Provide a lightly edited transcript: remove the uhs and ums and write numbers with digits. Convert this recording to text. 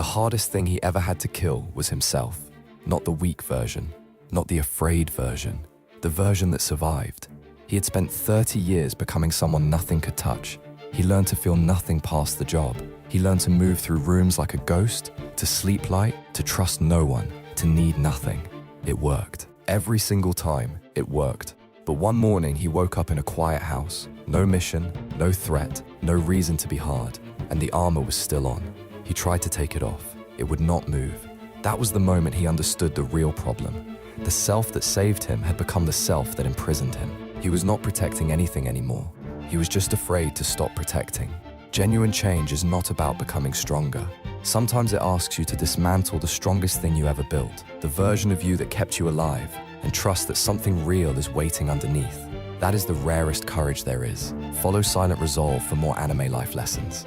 hardest thing he ever had to kill was himself. Not the weak version, not the afraid version, the version that survived. He had spent 30 years becoming someone nothing could touch. He learned to feel nothing past the job. He learned to move through rooms like a ghost, to sleep light, to trust no one, to need nothing. It worked. Every single time, it worked. But one morning he woke up in a quiet house. No mission, no threat, no reason to be hard. And the armor was still on. He tried to take it off. It would not move. That was the moment he understood the real problem. The self that saved him had become the self that imprisoned him. He was not protecting anything anymore. He was just afraid to stop protecting. Genuine change is not about becoming stronger. Sometimes it asks you to dismantle the strongest thing you ever built, the version of you that kept you alive, and trust that something real is waiting underneath. That is the rarest courage there is. Follow Silent Resolve for more anime life lessons.